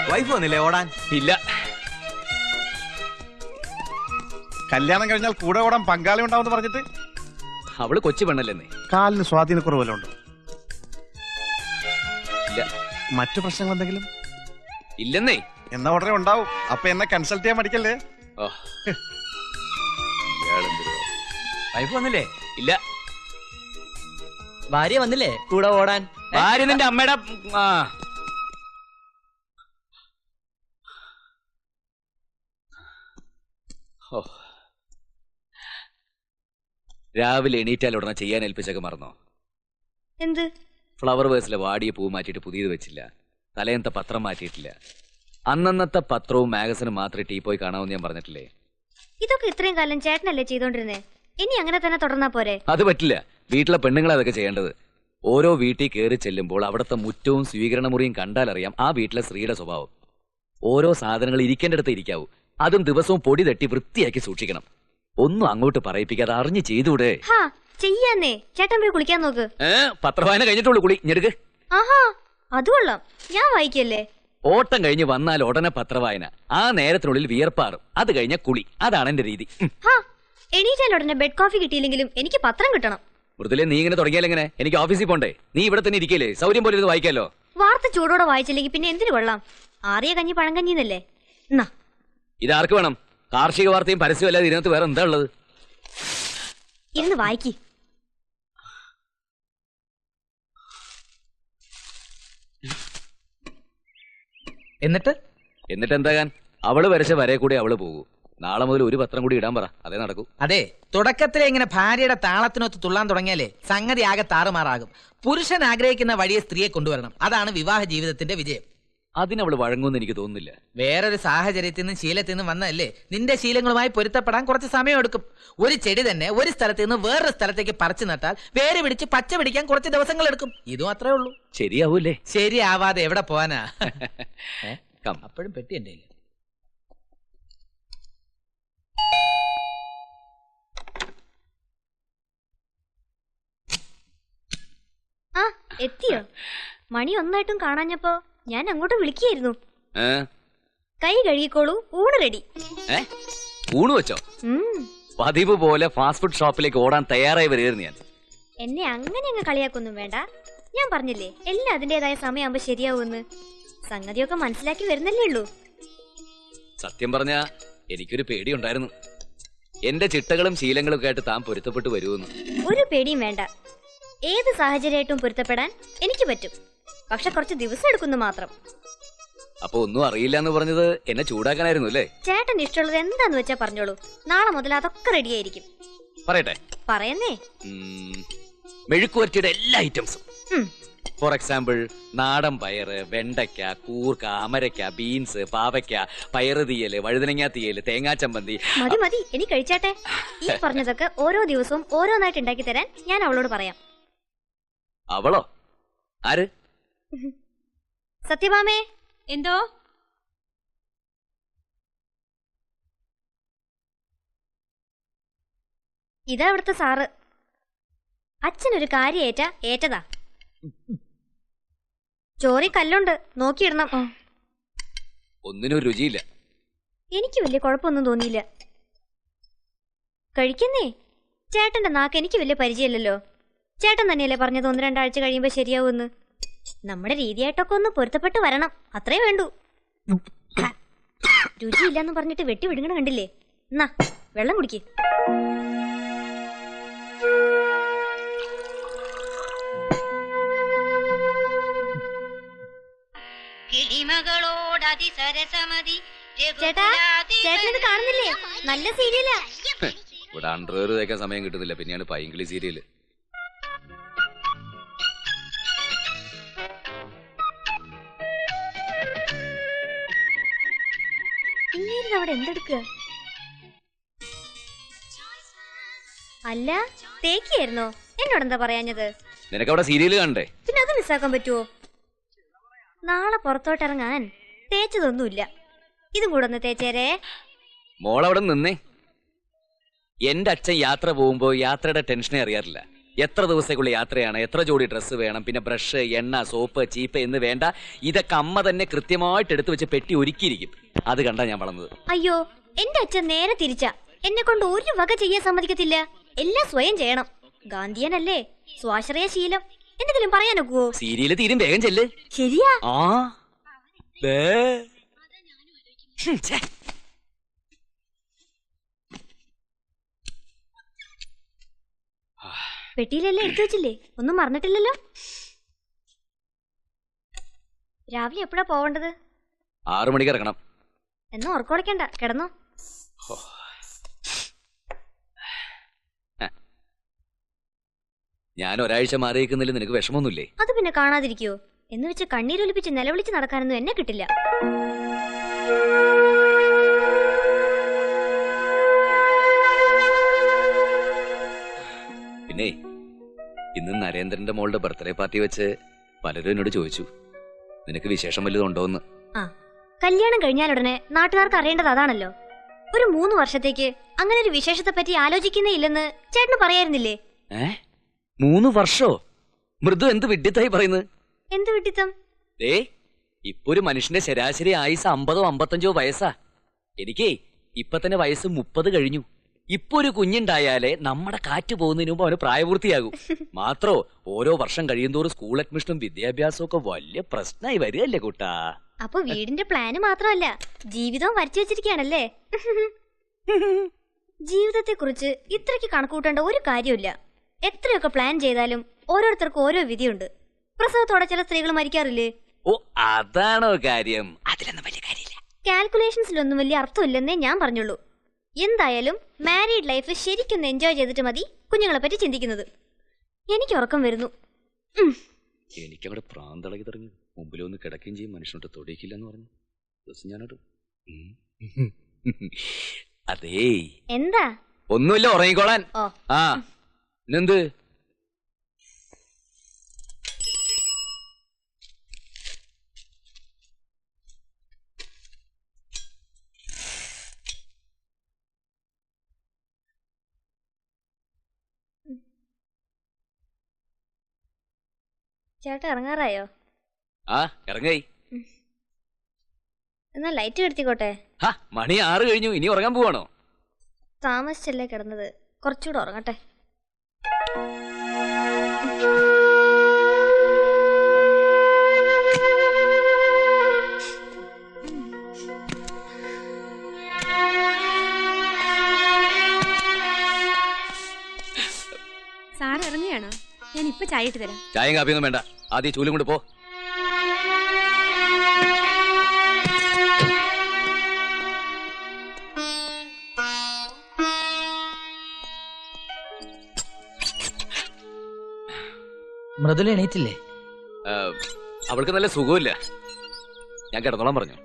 Wife വന്നില്ലേ ഓടാൻ? ഇല്ല. കല്യാണം കഴിഞ്ഞാൽ കൂടെ ഓടാൻ പങ്കാളി ഉണ്ടാവും പറഞ്ഞിട്ട് അവള് കൊച്ചു പെണ്ണല്ലെന്നേ. കാലിന് സ്വാധീനക്കുറവല്ലോ ഉണ്ട്? ഇല്ല. മറ്റു പ്രശ്നങ്ങൾ എന്തെങ്കിലും? ഇല്ലെന്നേ. എന്നാ ഉടനെ ഉണ്ടാവും. അപ്പൊ എന്നെ കൺസൾട്ട് ചെയ്യാൻ പഠിക്കല്ലേ? വൈഫ് വന്നില്ലേ? ഇല്ല. ഭാര്യ വന്നില്ലേ കൂടെ ഓടാൻ? ഭാര്യ നിന്റെ അമ്മയുടെ. രാവിലെ എണീറ്റാൽ ഉടനെ ചെയ്യാൻ ഏൽപ്പിച്ചൊക്കെ മറന്നോ? എന്ത്? ഫ്ലവർ വേഴ്സിലെ വാടിയ പൂ മാറ്റിയിട്ട് പുതിയത് വെച്ചില്ല. തലേന്നത്തെ പത്രം മാറ്റിയിട്ടില്ല. അന്നന്നത്തെ പത്രവും മാഗസിനും മാത്രമേ ടീ പോയി കാണാമെന്ന് ഞാൻ പറഞ്ഞിട്ടില്ലേ? ഇതൊക്കെ ഇത്രയും കാലം ചേട്ടനല്ലേ ചെയ്തോണ്ടിരുന്നേ? ഇനി അങ്ങനെ തന്നെ തുടർന്നാ പോരെ? അത് പറ്റില്ല. വീട്ടിലെ പെണ്ണുങ്ങളെ അതൊക്കെ ചെയ്യേണ്ടത്. ഓരോ വീട്ടിൽ കയറി ചെല്ലുമ്പോൾ അവിടുത്തെ മുറ്റവും സ്വീകരണ മുറിയും കണ്ടാലറിയാം ആ വീട്ടിലെ സ്ത്രീയുടെ സ്വഭാവം. ഓരോ സാധനങ്ങൾ ഇരിക്കേണ്ടടുത്ത് ഇരിക്കാവൂ. അതും ദിവസവും പൊടി തട്ടി വൃത്തിയാക്കി സൂക്ഷിക്കണം. ഒന്നും അങ്ങോട്ട് പറയിപ്പിക്കാതെ അറിഞ്ഞു ചെയ്തൂടെ? ചെയ്യാന്നേ. ചേട്ടൻ പോയി കുളിക്കാൻ നോക്ക്. പത്രവായന കഴിഞ്ഞിട്ടുള്ളൂ കുളി. ഞെടുക്ക്. ആഹാ, അത് കൊള്ളാം. ഞാൻ വായിക്കല്ലേ? ഓട്ടം കഴിഞ്ഞ് വന്നാൽ ഉടനെ പത്രവായന. ആ നേരത്തിനുള്ളിൽ വിയർപ്പാറും. അത് കഴിഞ്ഞ കുളി. അതാണ് എന്റെ രീതി. എണീറ്റാൽ ഉടനെ ബെഡ് കോഫി കിട്ടിയില്ലെങ്കിലും എനിക്ക് പത്രം കിട്ടണം. മൃദുലെ, നീ ഇങ്ങനെ തുടങ്ങിയാലെങ്ങനെ? എനിക്ക് ഓഫീസിൽ പോണ്ടേ? നീ ഇവിടെ തന്നെ ഇരിക്കല്ലേ? സൗകര്യം പോലെ ഇത് വായിക്കാലോ. വാർത്ത ചൂടോടെ വായിച്ചില്ലെങ്കിൽ പിന്നെ എന്തിനു കൊള്ളാം? ആറിയ കഞ്ഞി പഴങ്കഞ്ഞിന്നല്ലേ. ഇതാർക്ക് വേണം? കാർഷിക വാർത്തയും പരസ്യം അല്ലാതെ ഇതിനകത്ത് വേറെ എന്താ ഉള്ളത്? ഇരുന്ന് വായിക്കി. എന്നിട്ട് എന്താകാൻ? അവള് വരച്ച വരെ കൂടി അവള് പോകൂ. നാളെ മുതൽ ഒരു പത്രം കൂടി ഇടാൻ പറ. അതേ നടക്കൂ. അതെ, തുടക്കത്തിലെ ഇങ്ങനെ ഭാര്യയുടെ താളത്തിനൊത്ത് തുള്ളാൻ തുടങ്ങിയാലേ സംഗതി ആകെ താറുമാറാകും. പുരുഷൻ ആഗ്രഹിക്കുന്ന വഴിയെ സ്ത്രീയെ കൊണ്ടുവരണം. അതാണ് വിവാഹ ജീവിതത്തിന്റെ വിജയം. അതിനവള് വഴങ്ങുമെന്ന് എനിക്ക് തോന്നുന്നില്ല. വേറൊരു സാഹചര്യത്തിൽ നിന്നും ശീലത്തിൽ നിന്നും വന്നതല്ലേ? നിന്റെ ശീലങ്ങളുമായി പൊരുത്തപ്പെടാൻ കുറച്ച് സമയം എടുക്കും. ഒരു ചെടി തന്നെ ഒരു സ്ഥലത്ത് നിന്ന് വേറൊരു സ്ഥലത്തേക്ക് പറിച്ചു നട്ടാൽ വേര് പിടിച്ച് പച്ച പിടിക്കാൻ കുറച്ച് ദിവസങ്ങൾ എടുക്കും. ഇതും അത്രേ ഉള്ളൂ. ശരിയാവൂല്ലേ? ശരിയാവാതെ എവിടെ പോവാനാ? അപ്പോഴും പെട്ടി എന്റെ കയ്യിൽ. എത്തിയോ? മണി ഒന്നായിട്ടും കാണാഞ്ഞപ്പോ ഞാൻ അങ്ങോട്ട് വിളിക്കായിരുന്നു. കൈ കഴുകിക്കോളൂ, ഊണ് റെഡി. ഊണ് വെച്ചോ? പതിവ് പോലെ ഫാസ്റ്റ് ഫുഡ് ഷോപ്പിലേക്ക് ഓടാൻ തയ്യാറായി വരികയായിരുന്നു ഞാൻ. എന്നെ അങ്ങനെ അങ്ങ് കളിയാക്കൊന്നും വേണ്ട. ഞാൻ പറഞ്ഞില്ലേ എല്ലാം അതിന്റേതായ സമയമാകുമ്പോ ശരിയാവുമെന്ന്. സംഗതിയൊക്കെ മനസ്സിലാക്കി വരുന്നല്ലേ ഉള്ളൂ. സത്യം പറഞ്ഞാ എനിക്കൊരു പേടിയുണ്ടായിരുന്നു. എന്റെ ചിട്ടകളും ശീലങ്ങളും ഒക്കെ ആയിട്ട് താൻ പൊരുത്തപ്പെട്ടു വരുമെന്ന്. ഒരു പേടിയും വേണ്ട. ഏത് സാഹചര്യമായിട്ടും പൊരുത്തപ്പെടാൻ എനിക്ക് പറ്റും. പക്ഷെ കുറച്ച് ദിവസം എടുക്കുന്നു മാത്രം. അപ്പൊ ഒന്നും അറിയില്ല എന്ന് പറഞ്ഞത് എന്നെ ചൂടാക്കാനായിരുന്നു അല്ലേ? ചേട്ടൻ ഇഷ്ടമുള്ളത് എന്താന്ന് വെച്ചാ പറഞ്ഞോളൂ. നാളെ മുതൽ അതൊക്കെ റെഡി ആയിരിക്കും. പറയട്ടെ? പറയുന്നേ. മെഴുക്കുവരട്ടിയുടെ എല്ലാ ഐറ്റംസും. ഫോർ എക്സാമ്പിൾ, നാടൻ പയറ്, വെണ്ടയ്ക്ക, കൂർക്ക, അമരയ്ക്ക, ബീൻസ്, പാവയ്ക്ക, പയറ് തീയല്, വഴുതനങ്ങ തീയല്, തേങ്ങാ ചമ്മന്തി. മതി മതി, ഇനി കഴിച്ചാട്ടെ. ഈ പറഞ്ഞതൊക്കെ ഓരോ ദിവസവും ഓരോന്നായിട്ട് ഉണ്ടാക്കി തരാൻ ഞാൻ അവളോട് പറയാം. അവളോ? ആര്? സത്യഭാമേ. എന്തോ? ഇതാ ഇവിടുത്തെ സാറ്. അച്ഛനൊരു കാര്യം ഏറ്റതാ. ചോറി കല്ലുണ്ട്, നോക്കിയിടണം. ഒന്നിനും രുചിയില്ല. എനിക്ക് വലിയ കുഴപ്പമൊന്നും തോന്നിയില്ല. കഴിക്കുന്നേ. ചേട്ടന്റെ നാക്ക് എനിക്ക് വലിയ പരിചയമില്ലല്ലോ. ചേട്ടൻ തന്നെയല്ലേ പറഞ്ഞത് 1-2 ആഴ്ച കഴിയുമ്പോ ശരിയാവുമെന്ന്. നമ്മുടെ രീതിയായിട്ടൊക്കെ ഒന്ന് പൊരുത്തപ്പെട്ട് വരണം, അത്രേ വേണ്ടൂ. രുചിയില്ലെന്ന് പറഞ്ഞിട്ട് വെട്ടി വിടുങ്ങണ കണ്ടില്ലേ? എന്നാ വെള്ളം കുടിക്ക്. ചേട്ടാ, ചേട്ടനത് കാണുന്നില്ലേ? നല്ല സീരിയലാ. ഇവിടെ അണ്ടർവെയർ തേക്കാൻ സമയം കിട്ടുന്നില്ല, പിന്നെയാണ് പൈങ്കിളി സീരിയല്. അവിടെ എന്തെടുക്കുക? അല്ല, തേക്കിയായിരുന്നോ? എന്നോടെന്താ പറയാഞ്ഞത്? നിനക്ക് അവിടെ സീരിയല് കാണണ്ടേ? പിന്നെ അത് മിസ്സാക്കാൻ പറ്റുമോ? നാളെ പുറത്തോട്ടിറങ്ങാൻ തേച്ചതൊന്നുമില്ല. ഇതും കൂടെ ഒന്ന് തേച്ചേരേ. മോളവിടെ നിന്നേ. എന്റെ അച്ഛൻ യാത്ര പോകുമ്പോ യാത്രയുടെ ടെൻഷനെ അറിയാറില്ല. എത്ര ദിവസത്തേക്കുള്ള യാത്രയാണ്, എത്ര ജോഡി ഡ്രസ്സ് വേണം, പിന്നെ ബ്രഷ്, എണ്ണ, സോപ്പ്, ചീപ്പ് എന്ന് വേണ്ട, ഇതൊക്കെ അമ്മ തന്നെ കൃത്യമായിട്ട് എടുത്തു വെച്ച് പെട്ടി ഒരുക്കിയിരിക്കും. അത് കണ്ടാ ഞാൻ വളർന്നത്. അയ്യോ, എന്റെ അച്ഛൻ നേരെ തിരിച്ചാ. എന്നെ കൊണ്ട് ഒരു വക ചെയ്യാൻ സമ്മതിക്കത്തില്ല. എല്ലാം സ്വയം ചെയ്യണം. ഗാന്ധിയനല്ലേ, സ്വാശ്രയ ശീലം. എന്തെങ്കിലും പറയാനൊക്കുവോ? സീരിയല് തീരും, വേഗം ചെല്ല്. ശരിയാ. ആ ദേ. ഛെ. പെട്ടിയിലെല്ലാം എടുത്തു വെച്ചില്ലേ? ഒന്നും മറന്നിട്ടില്ലല്ലോ. രാവിലെ എപ്പോഴാ പോവേണ്ടത്? 6 മണിക്ക് ഇറങ്ങണം. എന്നാ ഉറക്കൊളിക്കണ്ട, കിടന്നോ. ഞാൻ ഒരാഴ്ച മാറി നിൽക്കുന്നില്ല, നിനക്ക് വിഷമമൊന്നുമില്ലേ? അത് പിന്നെ കാണാതിരിക്കോ? എന്ന് വെച്ച് കണ്ണീരൊലിപ്പിച്ച് നിലവിളിച്ച് നടക്കാനൊന്നും എന്നെ കിട്ടില്ല. പിന്നെ ഇന്ന് നരേന്ദ്രന്റെ മോളുടെ ബർത്ത്ഡേ പാർട്ടി വെച്ച് പലരും എന്നോട് ചോദിച്ചു, നിനക്ക് വിശേഷം വല്ലതും ഉണ്ടോന്ന്. ആ, കല്യാണം കഴിഞ്ഞാലുടനെ നാട്ടുകാർക്ക് അറിയേണ്ടത് അതാണല്ലോ. ഒരു 3 വർഷത്തേക്ക് അങ്ങനെ ഒരു വിശേഷത്തെ പറ്റി ആലോചിക്കുന്നേ ഇല്ലെന്ന് ചേട്ടന് പറയായിരുന്നില്ലേ? 3 വർഷോ? മൃദു എന്ത് വിഡ്ഢിത്തായി പറയുന്നത്? എന്ത് വിട്ടിത്തം? ഇപ്പൊ ഒരു മനുഷ്യന്റെ ശരാശരി ആയുസ് 50ഓ 55ഓ വയസ്സാ. എനിക്കേ ഇപ്പൊ തന്നെ വയസ്സ് 30 കഴിഞ്ഞു. ഇപ്പൊ ഒരു കുഞ്ഞുണ്ടായാലേ നമ്മുടെ കാറ്റ് പോകുന്നതിന് മുമ്പ് അവന് പ്രായപൂർത്തിയാകും. മാത്രോ ഓരോ വർഷം കഴിയുന്തോറും സ്കൂൾ അഡ്മിഷനും വിദ്യാഭ്യാസവും ഒക്കെ വലിയ പ്രശ്നമായി വരികയല്ലേ കൂട്ടാ. അപ്പൊ വീടിന്റെ പ്ലാന് മാത്രമല്ല, ജീവിതവും വരച്ചു വെച്ചിരിക്കുകയാണല്ലേ? ജീവിതത്തെ കുറിച്ച് ഇത്രയ്ക്ക് കണക്കൂട്ടേണ്ട ഒരു കാര്യമില്ല. എത്രയൊക്കെ പ്ലാൻ ചെയ്താലും ഓരോരുത്തർക്കും ഓരോ വിധിയുണ്ട്. പ്രസവത്തോടെ ചില സ്ത്രീകൾ മരിക്കാറില്ലേ? ഓ, അതാണോ കാര്യം? അതിലൊന്നും വലിയ കാര്യമില്ല. കാൽക്കുലേഷൻസിലൊന്നും വലിയ അർത്ഥമില്ലെന്നേ ഞാൻ പറഞ്ഞുള്ളൂ. എന്തായാലും മാരീഡ് ലൈഫ് ശരിക്കും എൻജോയ് ചെയ്തിട്ട് മതി കുഞ്ഞുങ്ങളെ പറ്റി ചിന്തിക്കുന്നത്. എനിക്ക് ഉറക്കം വരുന്നു. എനിക്കവിടെ പ്രാന്തളകി തുടങ്ങി. മുമ്പിലൊന്ന് കിടക്കുകയും ചെയ്യും, മനുഷ്യനോട്ട് തൊടിയിക്കില്ലെന്ന് പറഞ്ഞു. ദിവസം ഞാനോട് അതേ. എന്താ? ഒന്നുമില്ല, ഉറങ്ങിക്കോളാൻ. ആ, എന്ത്? ചേട്ടാ ഇറങ്ങാറായോ? ആ, ഇറങ്ങായി. എന്നാ ലൈറ്റ് കെടുത്തിക്കോട്ടെ. മണി 6 കഴിഞ്ഞു. ഇനി ഉറങ്ങാൻ പോവാണോ? താമസിച്ചല്ലേ കിടന്നത്, കുറച്ചുകൂടെ ഉറങ്ങട്ടെ. സാർ ഇറങ്ങുകയാണോ? ഞാൻ ഇപ്പൊ ചായ ഇട്ട് തരാം. ചായയും കാപ്പിയൊന്നും വേണ്ട, ആദ്യം ചൂലും കൊണ്ട് പോ. മൃദുല എണീറ്റില്ലേ? അവൾക്ക് നല്ല സുഖമില്ല. ഞാൻ കിടന്നോളാൻ പറഞ്ഞു.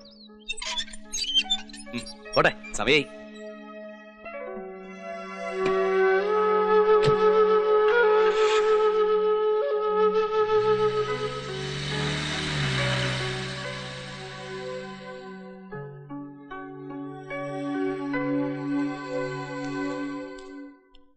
പോട്ടെ, സമയായി.